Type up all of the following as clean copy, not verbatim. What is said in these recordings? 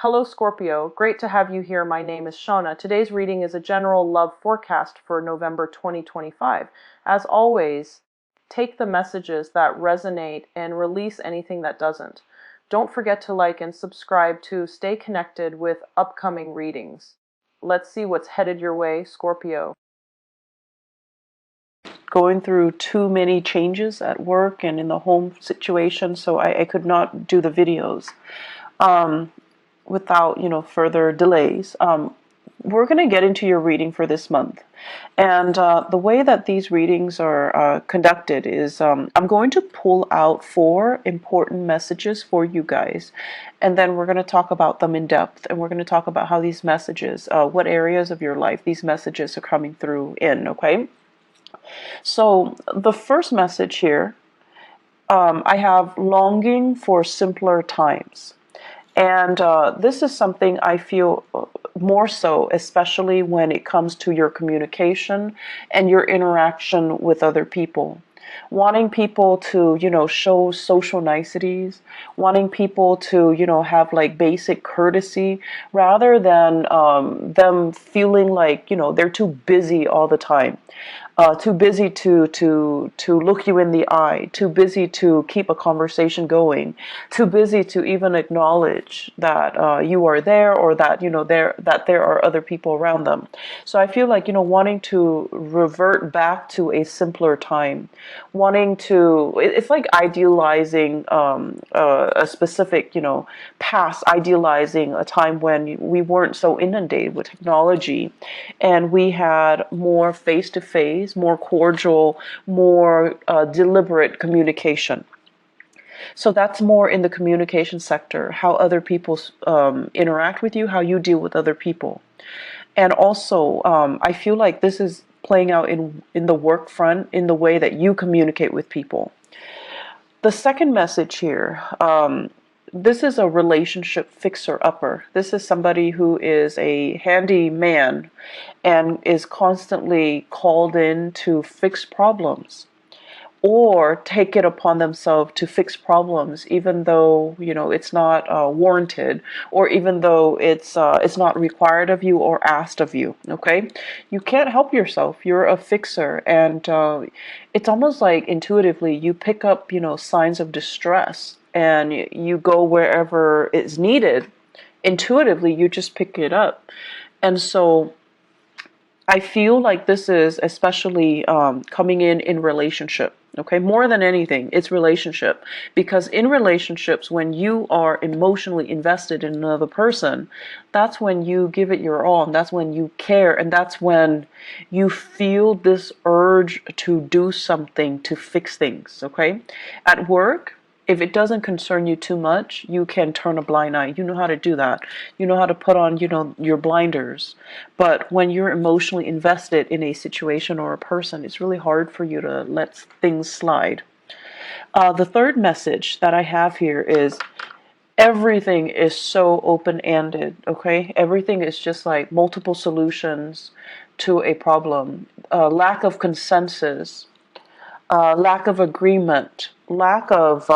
Hello Scorpio, great to have you here. My name is Shauna. Today's reading is a general love forecast for November 2025. As always, take the messages that resonate and release anything that doesn't. Don't forget to like and subscribe to stay connected with upcoming readings. Let's see what's headed your way, Scorpio. Going through too many changes at work and in the home situation, so I could not do the videos. Without further delays, we're going to get into your reading for this month. And the way that these readings are conducted is I'm going to pull out 4 important messages for you guys, and then we're going to talk about them in depth, and we're going to talk about how these messages, what areas of your life these messages are coming through in. Okay, so the first message here, I have longing for simpler times. And this is something I feel more so, especially when it comes to your communication and your interaction with other people. Wanting people to, show social niceties, wanting people to, have like basic courtesy, rather than them feeling like, they're too busy all the time. Too busy to look you in the eye, too busy to keep a conversation going, too busy to even acknowledge that you are there, or that there are other people around them. So I feel like wanting to revert back to a simpler time, wanting to, it's like idealizing a specific past, idealizing a time when we weren't so inundated with technology, and we had more face-to-face, more cordial, more deliberate communication. So that's more in the communication sector, how other people interact with you, how you deal with other people. And also, I feel like this is playing out in the work front, in the way that you communicate with people. The second message here, this is a relationship fixer-upper. This is somebody who is a handy man and is constantly called in to fix problems, or take it upon themselves to fix problems, even though it's not warranted, or even though it's not required of you or asked of you. Okay, you can't help yourself. You're a fixer, and it's almost like intuitively you pick up signs of distress, and you go wherever it's needed. Intuitively, you just pick it up, and so I feel like this is especially coming in relationship. Okay, more than anything, it's relationship. Because in relationships, when you are emotionally invested in another person, that's when you give it your all, and that's when you care, and that's when you feel this urge to do something to fix things. Okay, at work, if it doesn't concern you too much, you can turn a blind eye. You know how to do that. You know how to put on, your blinders. But when you're emotionally invested in a situation or a person, it's really hard for you to let things slide. The third message that I have here is everything is so open-ended, okay? Everything is just like multiple solutions to a problem. Lack of consensus, lack of agreement, lack of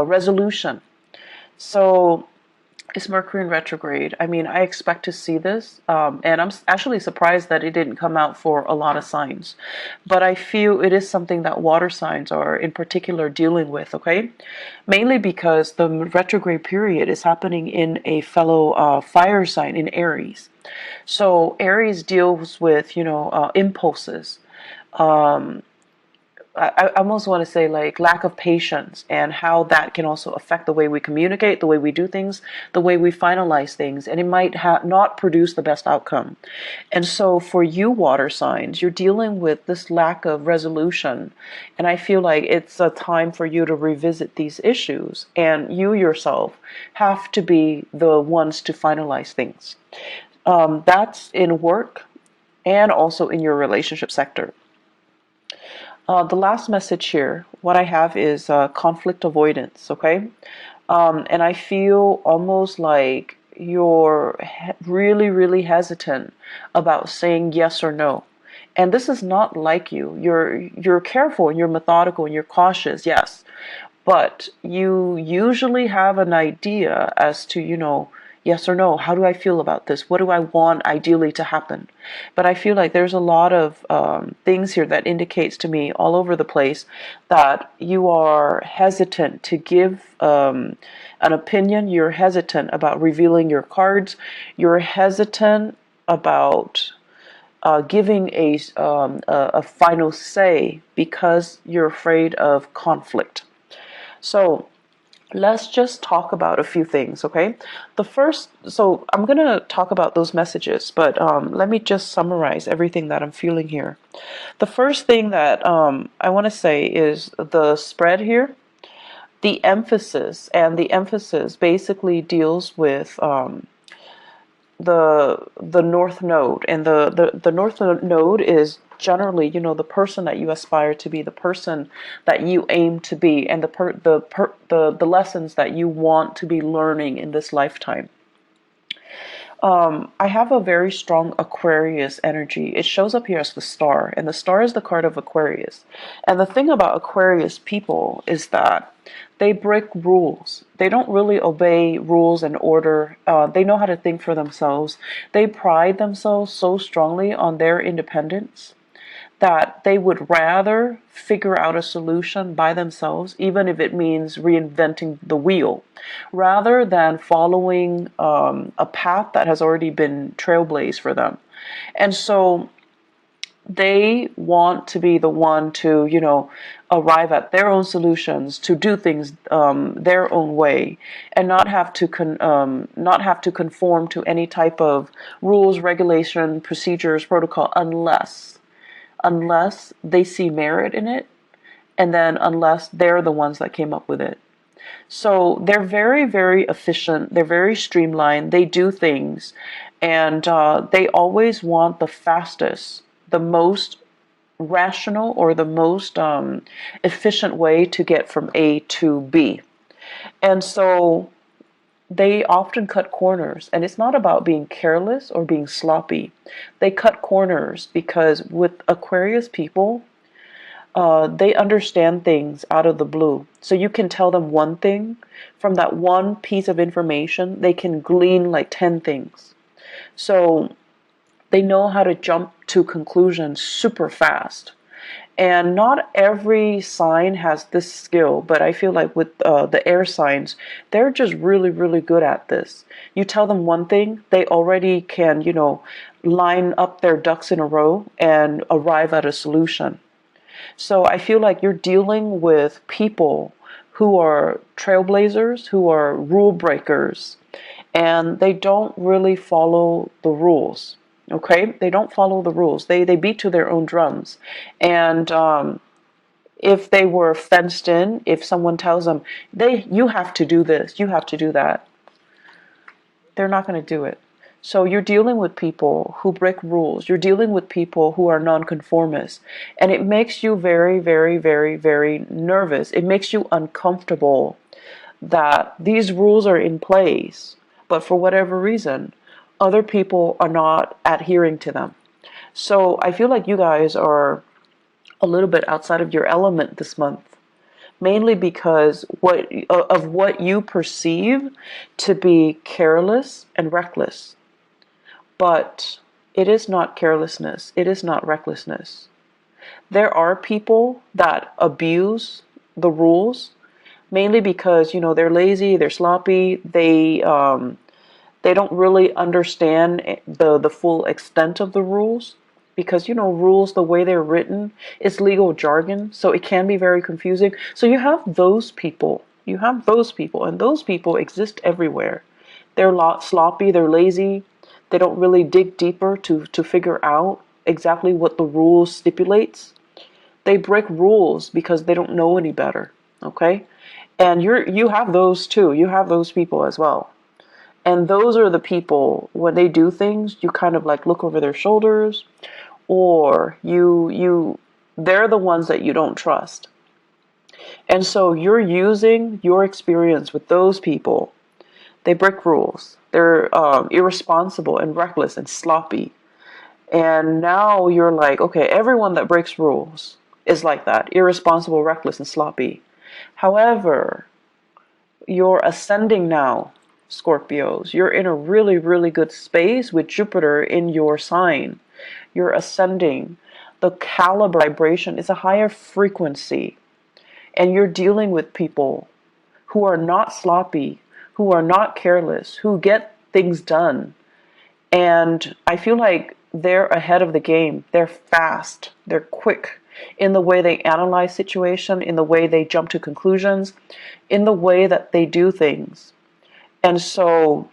resolution. So it's Mercury in retrograde. I mean, I expect to see this, and I'm actually surprised that it didn't come out for a lot of signs. But I feel it is something that water signs are in particular dealing with, okay? Mainly because the retrograde period is happening in a fellow fire sign in Aries. So Aries deals with, impulses. I almost want to say like lack of patience, and how that can also affect the way we communicate, the way we do things, the way we finalize things, and it might not produce the best outcome. And so for you water signs, you're dealing with this lack of resolution, and I feel like it's a time for you to revisit these issues, and you yourself have to be the ones to finalize things. That's in work and also in your relationship sector. The last message here, what I have is conflict avoidance, okay? And I feel almost like you're really, really hesitant about saying yes or no. And this is not like you. You're careful and you're methodical and you're cautious, yes. But you usually have an idea as to, Yes or no? How do I feel about this? What do I want ideally to happen? But I feel like there's a lot of things here that indicates to me all over the place that you are hesitant to give an opinion. You're hesitant about revealing your cards. You're hesitant about giving a final say because you're afraid of conflict. So let's just talk about a few things, okay? The first, so I'm going to talk about those messages, but let me just summarize everything that I'm feeling here. The first thing that I want to say is the spread here. The emphasis basically deals with the north node, and the north node is generally, you know, the person that you aspire to be, the person that you aim to be, and the lessons that you want to be learning in this lifetime. I have a very strong Aquarius energy. It shows up here as the star, and the star is the card of Aquarius. And the thing about Aquarius people is that they break rules. They don't really obey rules and order. They know how to think for themselves. They pride themselves so strongly on their independence that they would rather figure out a solution by themselves, even if it means reinventing the wheel, rather than following a path that has already been trailblazed for them. And so they want to be the one to, you know, arrive at their own solutions, to do things their own way, and not have to conform to any type of rules, regulation, procedures, protocol, unless they see merit in it, and then unless they're the ones that came up with it. So they're very, very efficient. They're very streamlined. They do things, and they always want the fastest, the most rational, or the most efficient way to get from A to B. And so they often cut corners, and it's not about being careless or being sloppy. They cut corners because with Aquarius people, they understand things out of the blue. So you can tell them one thing, from that one piece of information, they can glean like 10 things. So they know how to jump to conclusions super fast. And not every sign has this skill, but I feel like with the air signs, they're just really, really good at this. You tell them one thing, they already can, you know, line up their ducks in a row and arrive at a solution. So I feel like you're dealing with people who are trailblazers, who are rule breakers, and they don't really follow the rules. Okay, they don't follow the rules. They beat to their own drums, and if they were fenced in, if someone tells them you have to do this, you have to do that, they're not going to do it. So you're dealing with people who break rules. You're dealing with people who are nonconformists, and it makes you very, very, very, very nervous. It makes you uncomfortable that these rules are in place, but for whatever reason, other people are not adhering to them. So I feel like you guys are a little bit outside of your element this month, mainly because what you perceive to be careless and reckless. But it is not carelessness. It is not recklessness. There are people that abuse the rules, mainly because, you know, they're lazy, they're sloppy, they don't really understand the full extent of the rules, because, you know, rules, the way they're written, is legal jargon, so it can be very confusing. So you have those people. You have those people, and those people exist everywhere. They're sloppy, they're lazy, they don't really dig deeper to figure out exactly what the rules stipulates. They break rules because they don't know any better, okay? And you have those too. You have those people as well. And those are the people, when they do things, you kind of like look over their shoulders, or they're the ones that you don't trust. And so you're using your experience with those people. They break rules. They're irresponsible and reckless and sloppy. And now you're like, okay, everyone that breaks rules is like that, irresponsible, reckless, and sloppy. However, you're ascending now. Scorpios. You're in a really, really good space with Jupiter in your sign. You're ascending. The caliber vibration is a higher frequency. And you're dealing with people who are not sloppy, who are not careless, who get things done. And I feel like they're ahead of the game. They're fast. They're quick in the way they analyze situation, in the way they jump to conclusions, in the way that they do things. And so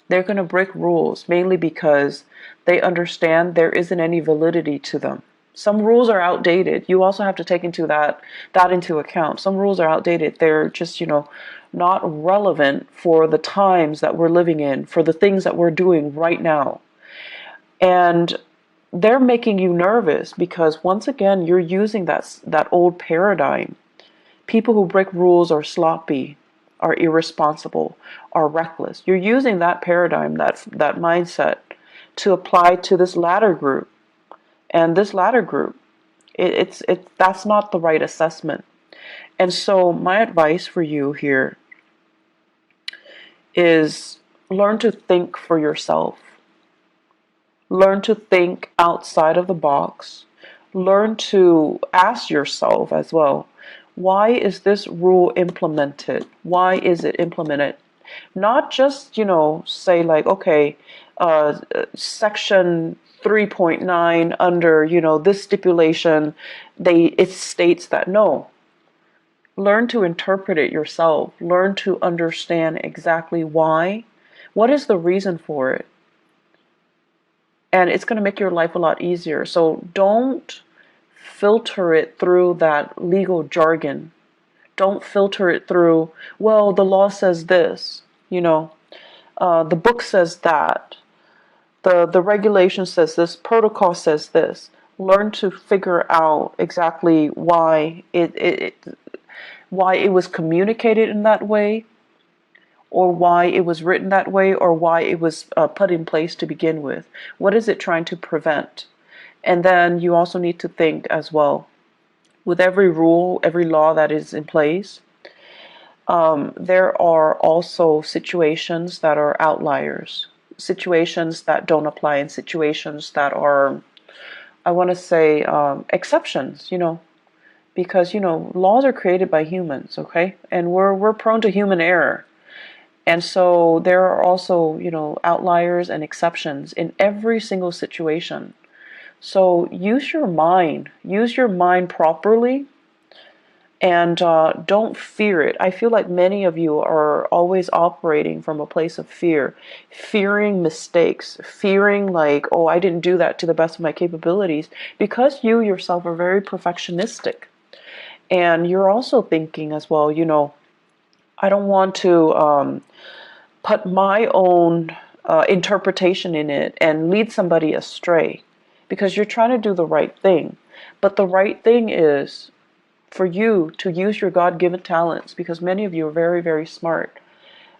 they're going to break rules mainly because they understand there isn't any validity to them. Some rules are outdated. You also have to take that into account. Some rules are outdated. They're just, not relevant for the times that we're living in, for the things that we're doing right now. And they're making you nervous because once again, you're using that old paradigm. People who break rules are sloppy, are irresponsible, are reckless. You're using that paradigm, that mindset to apply to this latter group. And this latter group, that's not the right assessment. And so my advice for you here is learn to think for yourself. Learn to think outside of the box. Learn to ask yourself as well, why is this rule implemented? Why is it implemented? Not just, say like, okay, section 3.9 under, this stipulation, it states that. No. Learn to interpret it yourself. Learn to understand exactly why. What is the reason for it? And it's going to make your life a lot easier. So don't filter it through that legal jargon. Don't filter it through, well, the law says this, the book says that, the regulation says this, protocol says this. Learn to figure out exactly why why it was communicated in that way, or why it was written that way, or why it was put in place to begin with. What is it trying to prevent? And then you also need to think as well, with every rule, every law that is in place, there are also situations that are outliers, situations that don't apply, and situations that are, I want to say, exceptions, because, laws are created by humans, okay? And we're prone to human error. And so there are also, outliers and exceptions in every single situation. So use your mind properly, and don't fear it. I feel like many of you are always operating from a place of fear, fearing mistakes, fearing like, oh, I didn't do that to the best of my capabilities, because you yourself are very perfectionistic. And you're also thinking as well, I don't want to put my own interpretation in it and lead somebody astray, because you're trying to do the right thing. But the right thing is for you to use your God-given talents, because many of you are very, very smart,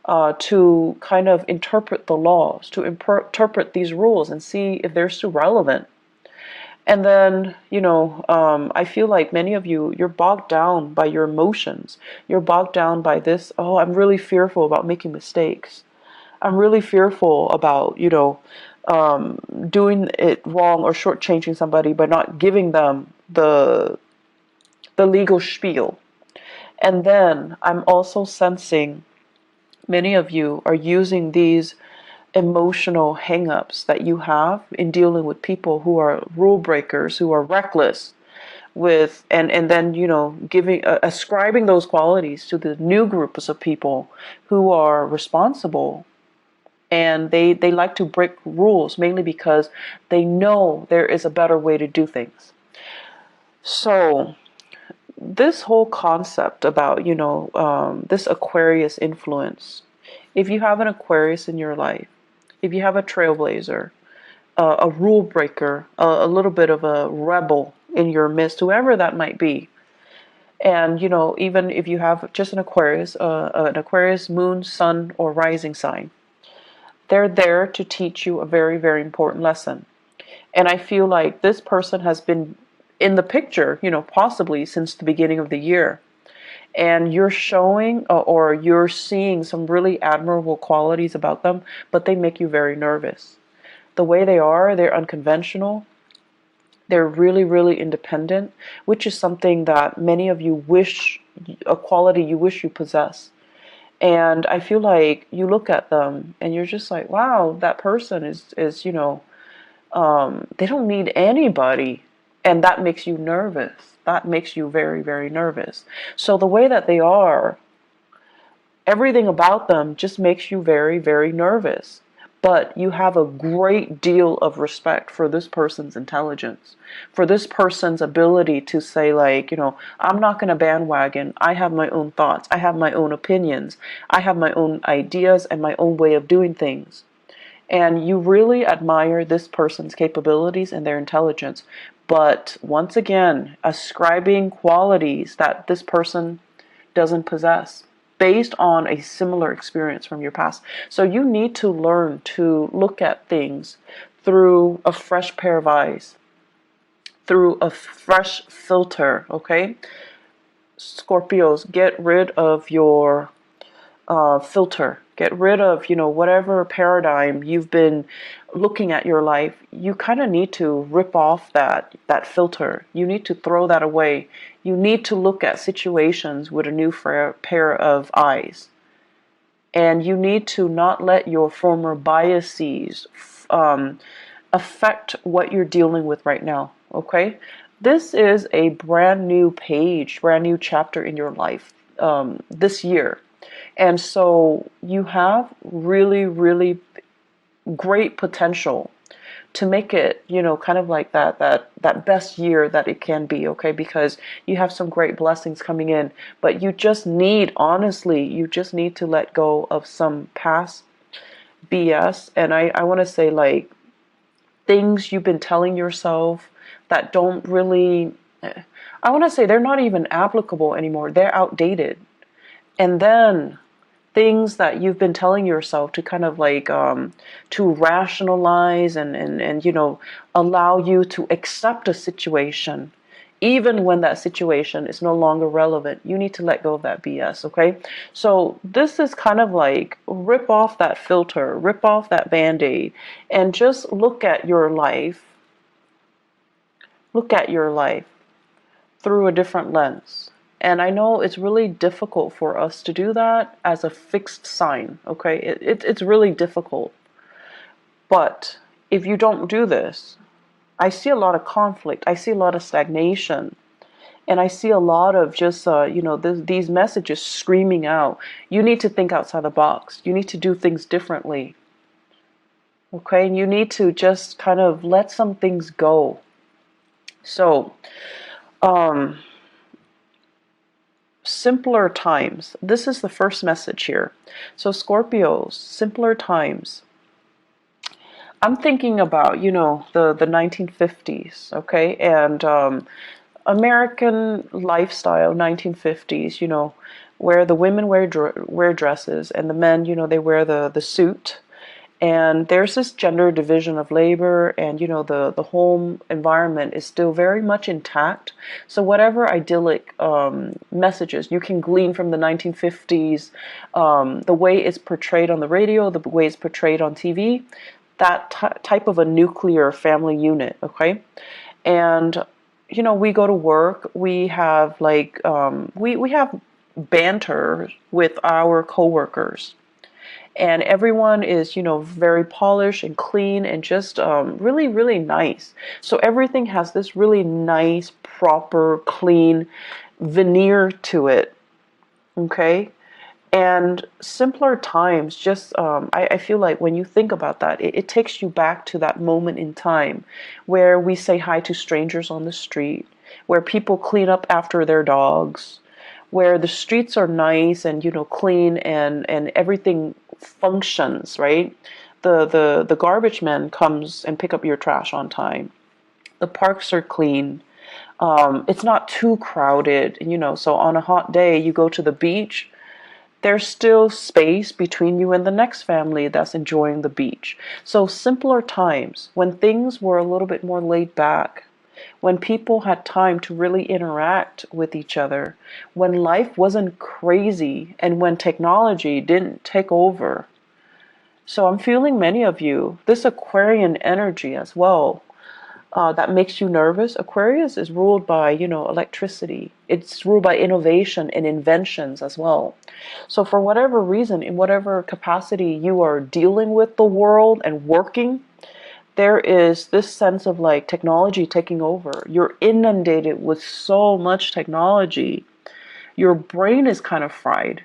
to kind of interpret the laws, to interpret these rules and see if they're still relevant. And then, I feel like many of you, you're bogged down by your emotions. You're bogged down by this, oh, I'm really fearful about making mistakes. I'm really fearful about, doing it wrong or shortchanging somebody by not giving them the legal spiel. And then I'm also sensing many of you are using these emotional hang-ups that you have in dealing with people who are rule breakers, who are reckless with, and then, giving, ascribing those qualities to the new groups of people who are responsible. And they like to break rules mainly because they know there is a better way to do things. So this whole concept about, this Aquarius influence, if you have an Aquarius in your life, if you have a trailblazer, a rule breaker, a little bit of a rebel in your midst, whoever that might be, and, even if you have just an Aquarius moon, sun, or rising sign, they're there to teach you a very, very important lesson. And I feel like this person has been in the picture, possibly since the beginning of the year. and you're showing or you're seeing some really admirable qualities about them, but they make you very nervous. The way they are, they're unconventional. They're really, really independent, which is something that many of you wish, a quality you wish you possess. And I feel like you look at them and you're just like, wow, that person is they don't need anybody. And that makes you nervous. That makes you very, very nervous. So the way that they are, everything about them just makes you very, very nervous. But you have a great deal of respect for this person's intelligence, for this person's ability to say, like, I'm not going to bandwagon. I have my own thoughts. I have my own opinions. I have my own ideas and my own way of doing things. And you really admire this person's capabilities and their intelligence. But once again, ascribing qualities that this person doesn't possess based on a similar experience from your past. So you need to learn to look at things through a fresh pair of eyes, through a fresh filter, okay? Scorpios, get rid of your filter. Get rid of, whatever paradigm you've been looking at your life. You kind of need to rip off that filter. You need to throw that away. You need to look at situations with a new pair of eyes. And you need to not let your former biases affect what you're dealing with right now, okay? This is a brand new page, brand new chapter in your life this year. And so you have really, really great potential to make it, kind of like that best year that it can be, okay? Because you have some great blessings coming in, but you just need, honestly, you just need to let go of some past BS. And I want to say, like, things you've been telling yourself that don't really, I want to say they're not even applicable anymore. They're outdated. And then things that you've been telling yourself to kind of like to rationalize and allow you to accept a situation even when that situation is no longer relevant. You need to let go of that BS, okay? So this is kind of like rip off that filter, rip off that band-aid, and just look at your life through a different lens. And I know it's really difficult for us to do that as a fixed sign, okay? It's really difficult. But if you don't do this, I see a lot of conflict. I see a lot of stagnation. And I see a lot of just, these messages screaming out. You need to think outside the box. You need to do things differently. Okay? And you need to just kind of let some things go. So, simpler times. This is the first message here. So Scorpios, simpler times. I'm thinking about, the 1950s, okay? And American lifestyle, 1950s, where the women wear dresses and the men, they wear the suit. And there's this gender division of labor, and the home environment is still very much intact. So whatever idyllic messages you can glean from the 1950s, the way it's portrayed on the radio, the way it's portrayed on TV, that type of a nuclear family unit, okay? And we go to work, we have like we have banter with our coworkers. And everyone is, very polished and clean and just really, really nice. So everything has this really nice, proper, clean veneer to it. Okay? And simpler times, just, I feel like when you think about that, it takes you back to that moment in time where we say hi to strangers on the street, where people clean up after their dogs, where the streets are nice and, clean and everything functions, right? The garbage man comes and pick up your trash on time. The parks are clean. It's not too crowded, so on a hot day you go to the beach, there's still space between you and the next family that's enjoying the beach. So simpler times when things were a little bit more laid back, when people had time to really interact with each other, when life wasn't crazy, and when technology didn't take over. So I'm feeling many of you, this Aquarian energy as well, that makes you nervous. Aquarius is ruled by, electricity. It's ruled by innovation and inventions as well. So for whatever reason, in whatever capacity you are dealing with the world and working, there is this sense of like technology taking over. You're inundated with so much technology. Your brain is kind of fried.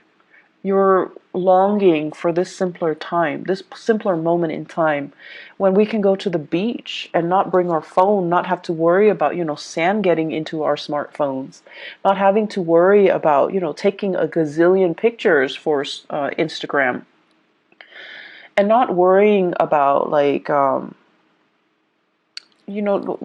You're longing for this simpler time, this simpler moment in time when we can go to the beach and not bring our phone, not have to worry about, sand getting into our smartphones, not having to worry about, taking a gazillion pictures for Instagram, and not worrying about like, you know,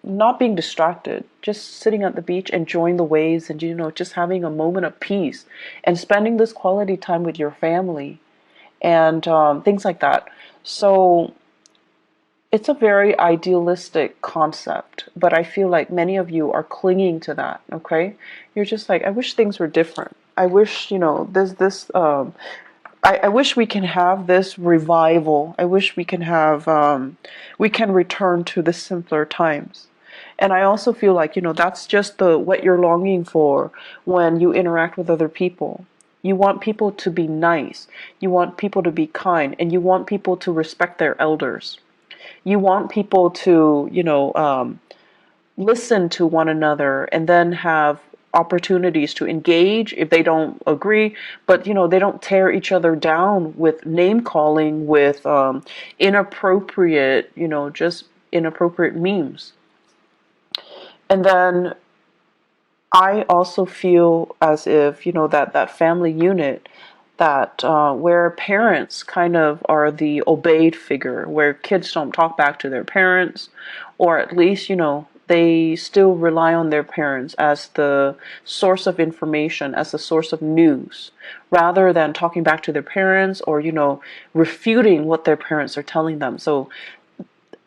not being distracted, just sitting at the beach, enjoying the waves, and just having a moment of peace and spending this quality time with your family and things like that. So it's a very idealistic concept, but I feel like many of you are clinging to that. Okay, you're just like, I wish things were different. I wish, there's this. I wish we can have this revival. I wish we can have, we can return to the simpler times. And I also feel like, that's just what you're longing for when you interact with other people. You want people to be nice. You want people to be kind, and you want people to respect their elders. You want people to, listen to one another and then have opportunities to engage if they don't agree, but they don't tear each other down with name calling, with inappropriate, just inappropriate memes. And then I also feel as if, that family unit, that where parents kind of are the obeyed figure, where kids don't talk back to their parents, or at least, they still rely on their parents as the source of information, as the source of news, rather than talking back to their parents or, refuting what their parents are telling them. So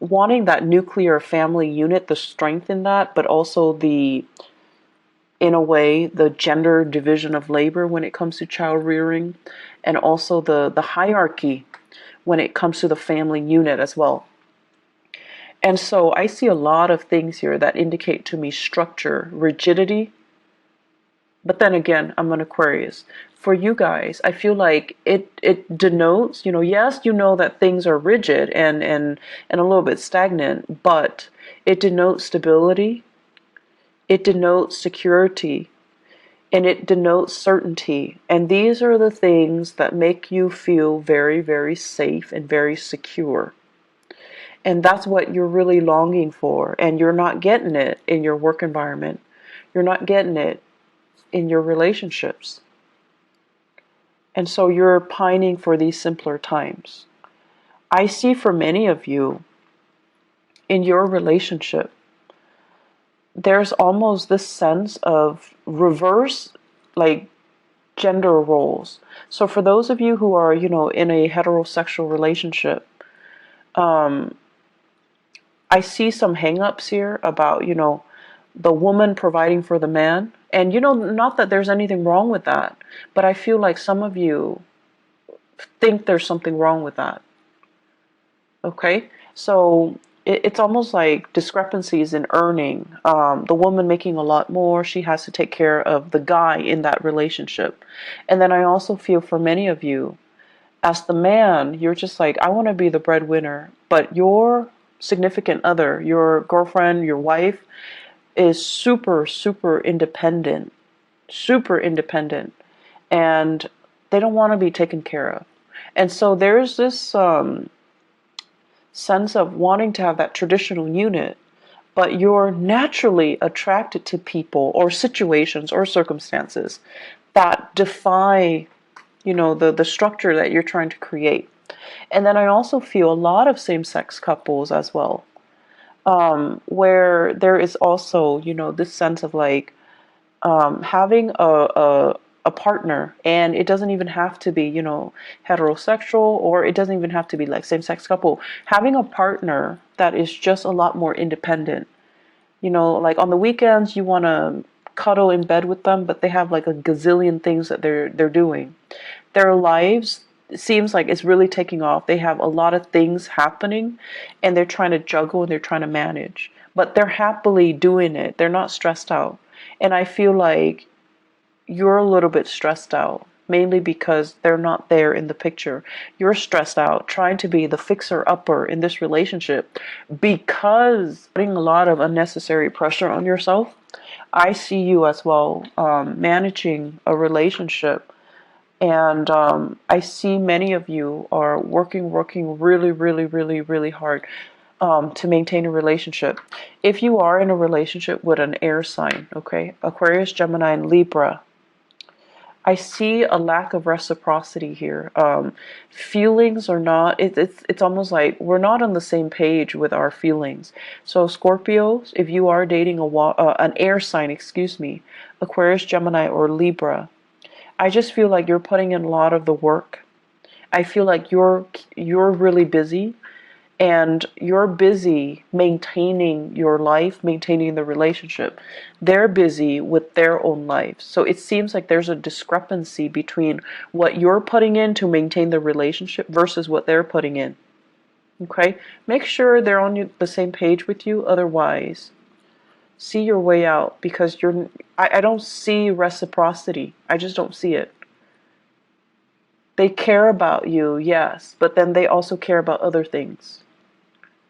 wanting that nuclear family unit, the strength in that, but also in a way, the gender division of labor when it comes to child rearing, and also the hierarchy when it comes to the family unit as well. And so I see a lot of things here that indicate to me structure, rigidity. But then again, I'm an Aquarius. For you guys, I feel like it denotes, yes, that things are rigid and a little bit stagnant, but it denotes stability, it denotes security, and it denotes certainty. And these are the things that make you feel very, very safe and very secure. And that's what you're really longing for. And you're not getting it in your work environment. You're not getting it in your relationships. And so you're pining for these simpler times. I see for many of you, in your relationship, there's almost this sense of reverse, like, gender roles. So for those of you who are, in a heterosexual relationship, I see some hang-ups here about, the woman providing for the man. And, not that there's anything wrong with that, but I feel like some of you think there's something wrong with that. Okay? So it's almost like discrepancies in earning. The woman making a lot more, she has to take care of the guy in that relationship. And then I also feel for many of you, as the man, you're just like, I want to be the breadwinner, but your significant other, your girlfriend, your wife, is super, super independent, and they don't want to be taken care of. And so there's this sense of wanting to have that traditional unit, but you're naturally attracted to people or situations or circumstances that defy, the structure that you're trying to create. And then I also feel a lot of same-sex couples as well, where there is also, this sense of like having a partner, and it doesn't even have to be, heterosexual, or it doesn't even have to be like same-sex couple. Having a partner that is just a lot more independent, You know, like on the weekends you want to cuddle in bed with them, but they have like a gazillion things that they're doing. Their lives seems like it's really taking off. They have a lot of things happening and they're trying to juggle and they're trying to manage. But they're happily doing it. They're not stressed out. And I feel like you're a little bit stressed out, mainly because they're not there in the picture. You're stressed out trying to be the fixer-upper in this relationship because putting a lot of unnecessary pressure on yourself. I see you as well managing a relationship, and I see many of you are working really, really, really, really hard to maintain a relationship. If you are in a relationship with an air sign, okay, Aquarius, Gemini, and Libra, I see a lack of reciprocity here. Feelings are not. It's almost like we're not on the same page with our feelings. So Scorpios, if you are dating an air sign, excuse me, Aquarius, Gemini, or Libra, I just feel like you're putting in a lot of the work. I feel like you're really busy and you're busy maintaining your life, maintaining the relationship. They're busy with their own lives. So it seems like there's a discrepancy between what you're putting in to maintain the relationship versus what they're putting in. Okay? Make sure they're on the same page with you. Otherwise, see your way out, because I don't see reciprocity. I just don't see it. They care about you, yes, but then they also care about other things.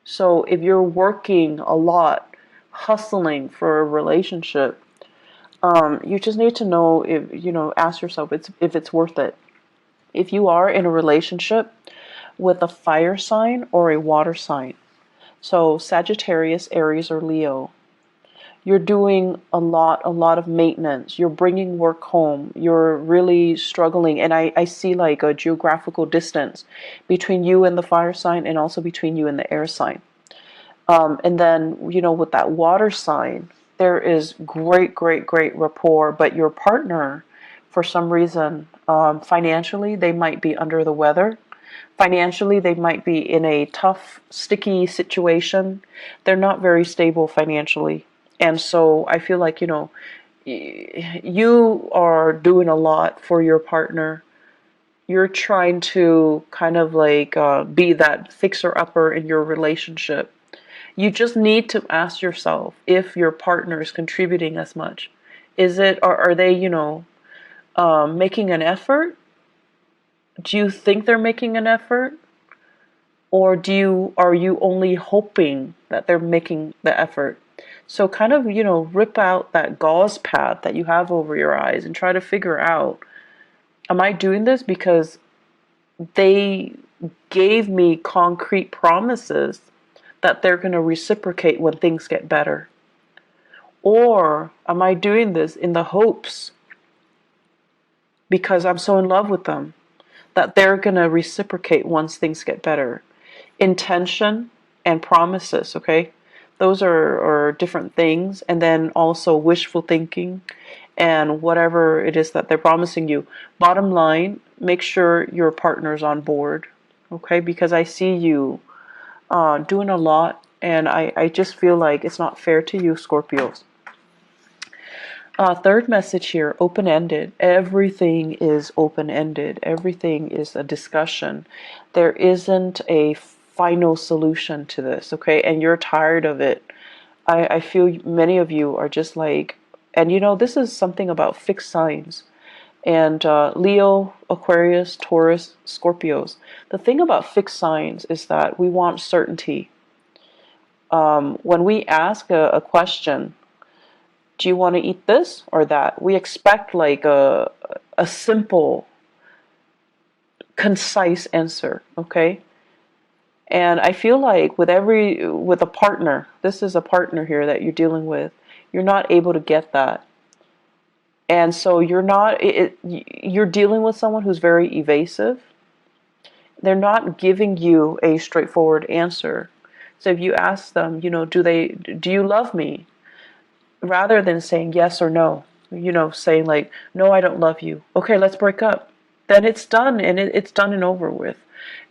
So if you're working a lot, hustling for a relationship, you just need to know if, ask yourself if it's worth it. If you are in a relationship with a fire sign or a water sign, so Sagittarius, Aries, or Leo, you're doing a lot of maintenance. You're bringing work home. You're really struggling. And I see like a geographical distance between you and the fire sign and also between you and the air sign. And then, with that water sign, there is great, great, great rapport, but your partner, for some reason, financially, they might be under the weather. Financially, they might be in a tough, sticky situation. They're not very stable financially. And so I feel like, you are doing a lot for your partner. You're trying to kind of like be that fixer-upper in your relationship. You just need to ask yourself if your partner is contributing as much. Are they, making an effort? Do you think they're making an effort? Or are you only hoping that they're making the effort? So kind of, rip out that gauze pad that you have over your eyes and try to figure out, am I doing this because they gave me concrete promises that they're going to reciprocate when things get better? Or am I doing this in the hopes, because I'm so in love with them, that they're going to reciprocate once things get better? Intention and promises, okay? Those are different things. And then also wishful thinking and whatever it is that they're promising you. Bottom line, make sure your partner's on board, okay? Because I see you doing a lot, and I just feel like it's not fair to you, Scorpios. Third message here, open-ended. Everything is open-ended. Everything is a discussion. There isn't a final solution to this, okay? And you're tired of it. I feel many of you are just like, and this is something about fixed signs. And Leo, Aquarius, Taurus, Scorpios. The thing about fixed signs is that we want certainty. When we ask a question, do you want to eat this or that? We expect like a simple, concise answer, okay? And I feel like with a partner, this is a partner here that you're dealing with, you're not able to get that. And so you're dealing with someone who's very evasive. They're not giving you a straightforward answer. So if you ask them, do you love me? Rather than saying yes or no, saying like, no, I don't love you. Okay, let's break up. Then it's done, and it's done and over with.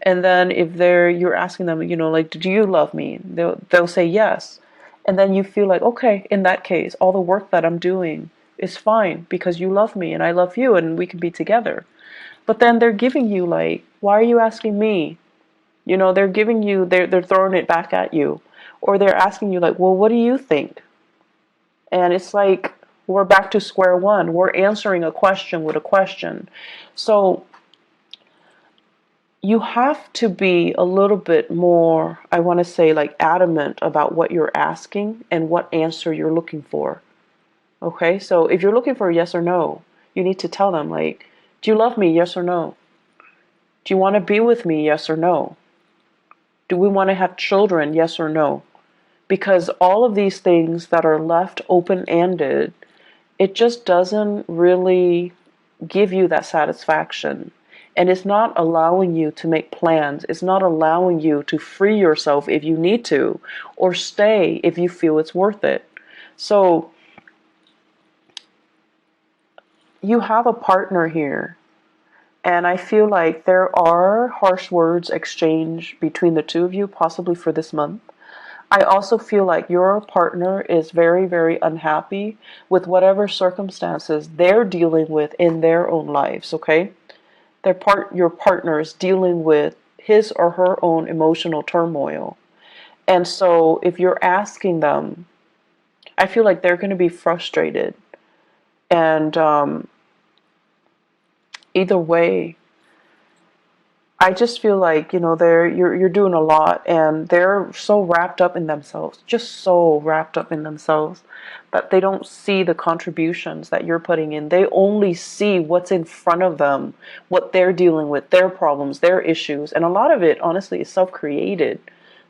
And then if you're asking them, like, do you love me? They'll say yes. And then you feel like, okay, in that case, all the work that I'm doing is fine because you love me and I love you and we can be together. But then they're giving you like, why are you asking me? You know, they're giving you, they're throwing it back at you. Or they're asking you like, well, what do you think? And it's like, we're back to square one. We're answering a question with a question. So you have to be a little bit more, I want to say, like adamant about what you're asking and what answer you're looking for. Okay, so if you're looking for a yes or no, you need to tell them, like, do you love me? Yes or no? Do you want to be with me? Yes or no? Do we want to have children? Yes or no? Because all of these things that are left open-ended, it just doesn't really give you that satisfaction. And it's not allowing you to make plans. It's not allowing you to free yourself if you need to, or stay if you feel it's worth it. So you have a partner here, and I feel like there are harsh words exchanged between the two of you, possibly for this month. I also feel like your partner is very, very unhappy with whatever circumstances they're dealing with in their own lives, okay? Your partner is dealing with his or her own emotional turmoil. And so if you're asking them, I feel like they're going to be frustrated. And either way, I just feel like, you know, you're doing a lot, and they're so wrapped up in themselves, just so wrapped up in themselves, that they don't see the contributions that you're putting in. They only see what's in front of them, what they're dealing with, their problems, their issues. And a lot of it, honestly, is self-created.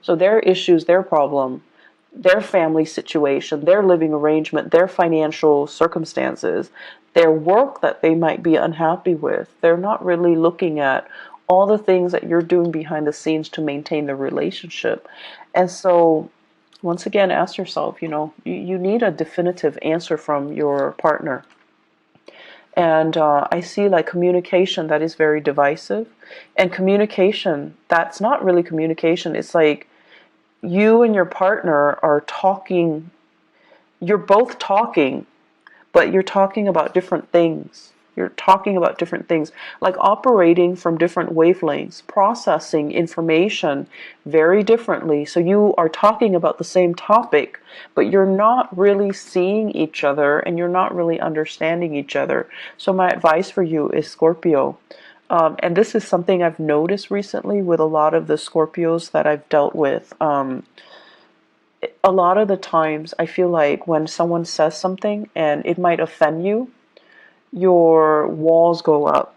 So their issues, their problem, their family situation, their living arrangement, their financial circumstances, their work that they might be unhappy with. They're not really looking at all the things that you're doing behind the scenes to maintain the relationship. And so, once again, ask yourself, you know, you need a definitive answer from your partner. And I see like communication that is very divisive, and communication that's not really communication. It's like you and your partner are talking, you're both talking, but you're talking about different things. You're talking about different things, like operating from different wavelengths, processing information very differently. So you are talking about the same topic, but you're not really seeing each other and you're not really understanding each other. So my advice for you is, Scorpio, and this is something I've noticed recently with a lot of the Scorpios that I've dealt with. A lot of the times I feel like when someone says something and it might offend you, your walls go up.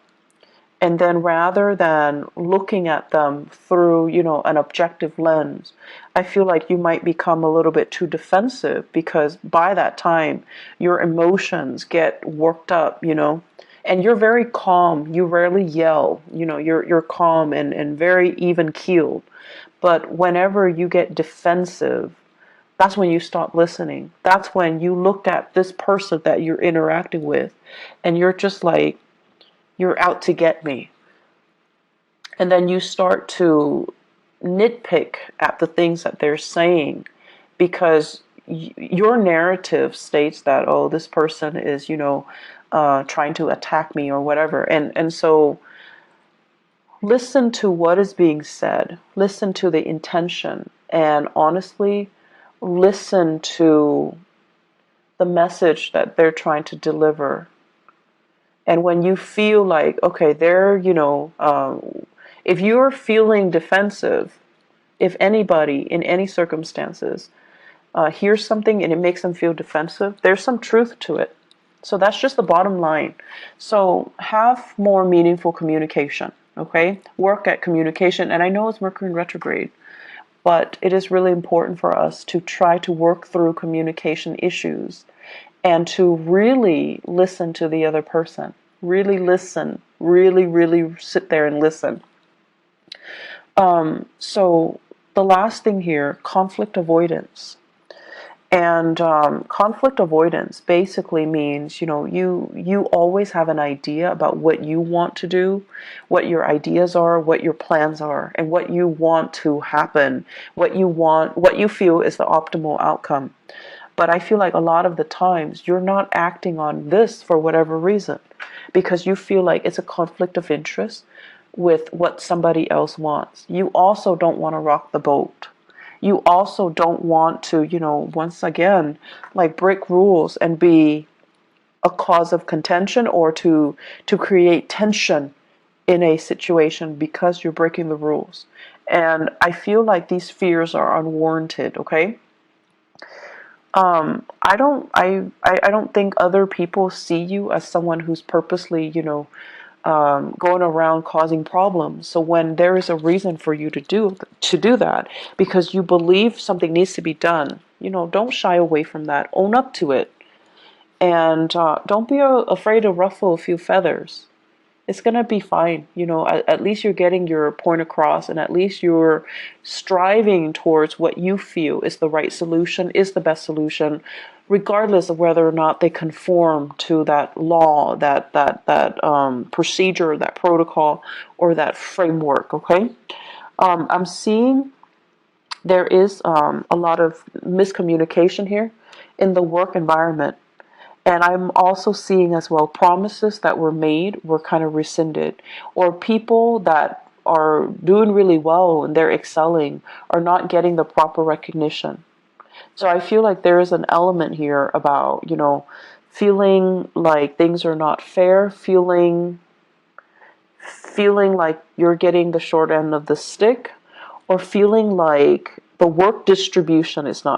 And then rather than looking at them through, you know, an objective lens, I feel like you might become a little bit too defensive, because by that time your emotions get worked up, you know. And you're very calm. You rarely yell. You know, you're calm and very even keeled. But whenever you get defensive, that's when you stop listening. That's when you look at this person that you're interacting with and you're just like, you're out to get me. And then you start to nitpick at the things that they're saying, because your narrative states that, oh, this person is, you know, trying to attack me or whatever. And so listen to what is being said. Listen to the intention. And honestly, listen to the message that they're trying to deliver. And when you feel like, okay, they're, you know, if you're feeling defensive, if anybody in any circumstances hears something and it makes them feel defensive, there's some truth to it. So that's just the bottom line. So have more meaningful communication, okay? Work at communication. And I know it's Mercury in retrograde, but it is really important for us to try to work through communication issues and to really listen to the other person. Really listen. Really, really sit there and listen. So the last thing here, conflict avoidance. And conflict avoidance basically means, you always have an idea about what you want to do, what your ideas are, what your plans are, and what you want to happen, what you feel is the optimal outcome. But I feel like a lot of the times you're not acting on this for whatever reason, because you feel like it's a conflict of interest with what somebody else wants. You also don't want to rock the boat. You also don't want to, once again, like break rules and be a cause of contention, or to create tension in a situation because you're breaking the rules. And I feel like these fears are unwarranted, okay? I don't think other people see you as someone who's purposely, going around causing problems. So when there is a reason for you to do that, because you believe something needs to be done, don't shy away from that. Own up to it, and don't be afraid to ruffle a few feathers. It's gonna be fine. At least you're getting your point across, and at least you're striving towards what you feel is the right solution, is the best solution, regardless of whether or not they conform to that law, that procedure, that protocol, or that framework. Okay, I'm seeing there is a lot of miscommunication here in the work environment. And I'm also seeing as well promises that were made were kind of rescinded, or people that are doing really well and they're excelling are not getting the proper recognition. So I feel like there is an element here about, feeling like things are not fair, feeling like you're getting the short end of the stick, or feeling like the work distribution is not